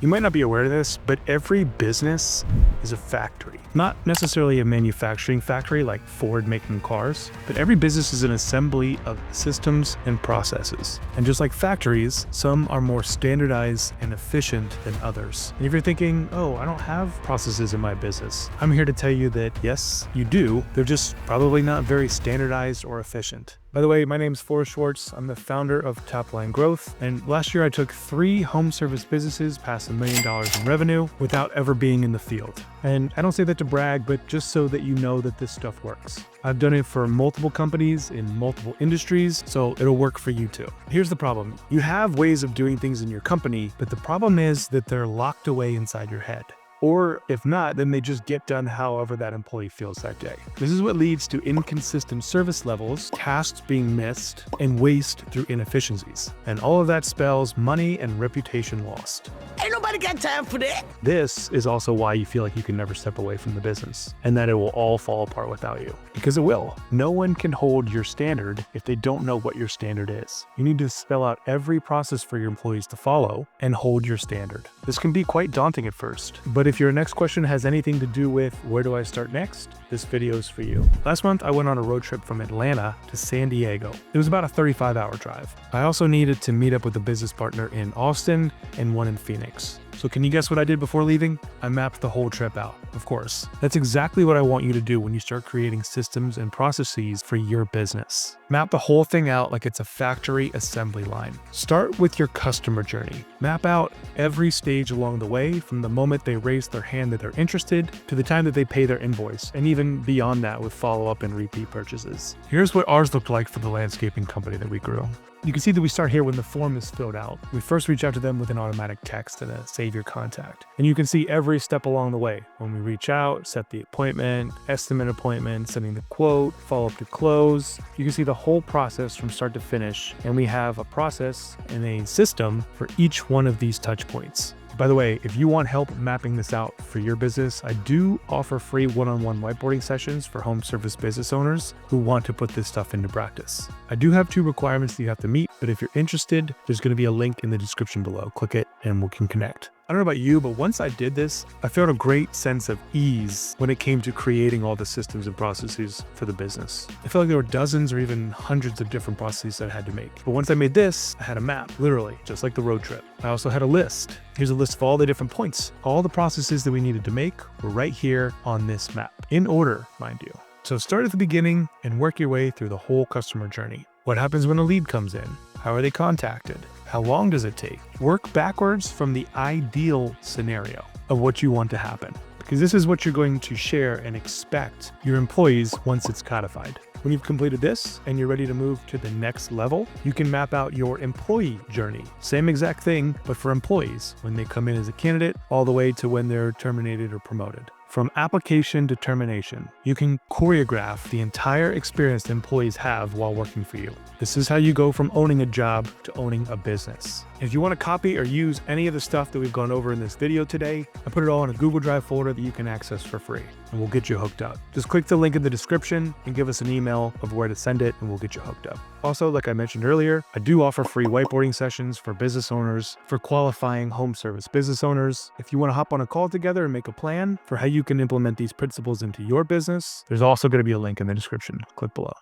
You might not be aware of this, but every business is a factory. Not necessarily a manufacturing factory like Ford making cars, but every business is an assembly of systems and processes. And just like factories, some are more standardized and efficient than others. And if you're thinking, oh, I don't have processes in my business, I'm here to tell you that yes, you do. They're just probably not very standardized or efficient. By the way, my name's Forrest Schwartz. I'm the founder of Top Line Growth, and last year I took 3 home service businesses past $1 million in revenue without ever being in the field. And I don't say that to brag, but just so that you know that this stuff works. I've done it for multiple companies in multiple industries, so it'll work for you too. Here's the problem. You have ways of doing things in your company, but the problem is that they're locked away inside your head. Or if not, then they just get done however that employee feels that day. This is what leads to inconsistent service levels, tasks being missed, and waste through inefficiencies. And all of that spells money and reputation lost. Ain't nobody got time for that. This is also why you feel like you can never step away from the business and that it will all fall apart without you. Because it will. No one can hold your standard if they don't know what your standard is. You need to spell out every process for your employees to follow and hold your standard. This can be quite daunting at first, but if your next question has anything to do with where do I start next, this video is for you. Last month, I went on a road trip from Atlanta to San Diego. It was about a 35-hour drive. I also needed to meet up with a business partner in Austin and one in Phoenix. So can you guess what I did before leaving? I mapped the whole trip out, of course. That's exactly what I want you to do when you start creating systems and processes for your business. Map the whole thing out like it's a factory assembly line. Start with your customer journey. Map out every stage along the way, from the moment they raise their hand that they're interested to the time that they pay their invoice, and even beyond that with follow-up and repeat purchases. Here's what ours looked like for the landscaping company that we grew. You can see that we start here when the form is filled out. We first reach out to them with an automatic text and a save your contact. And you can see every step along the way. When we reach out, set the appointment, estimate appointment, sending the quote, follow up to close. You can see the whole process from start to finish. And we have a process and a system for each one of these touch points. By the way, if you want help mapping this out for your business, I do offer free one-on-one whiteboarding sessions for home service business owners who want to put this stuff into practice. I do have 2 requirements that you have to meet, but if you're interested, there's going to be a link in the description below. Click it and we can connect. I don't know about you, but once I did this, I felt a great sense of ease when it came to creating all the systems and processes for the business. I felt like there were dozens or even hundreds of different processes that I had to make. But once I made this, I had a map, literally, just like the road trip. I also had a list. Here's a list of all the different points. All the processes that we needed to make were right here on this map, in order, mind you. So start at the beginning and work your way through the whole customer journey. What happens when a lead comes in? How are they contacted? How long does it take? Work backwards from the ideal scenario of what you want to happen, because this is what you're going to share and expect your employees once it's codified. When you've completed this and you're ready to move to the next level, you can map out your employee journey. Same exact thing, but for employees, when they come in as a candidate, all the way to when they're terminated or promoted. From application to termination, you can choreograph the entire experience that employees have while working for you. This is how you go from owning a job to owning a business. If you want to copy or use any of the stuff that we've gone over in this video today, I put it all in a Google Drive folder that you can access for free, and we'll get you hooked up. Just click the link in the description and give us an email of where to send it, and we'll get you hooked up. Also, like I mentioned earlier, I do offer free whiteboarding sessions for business owners, for qualifying home service business owners. If you want to hop on a call together and make a plan for how you can implement these principles into your business, there's also going to be a link in the description. Click below.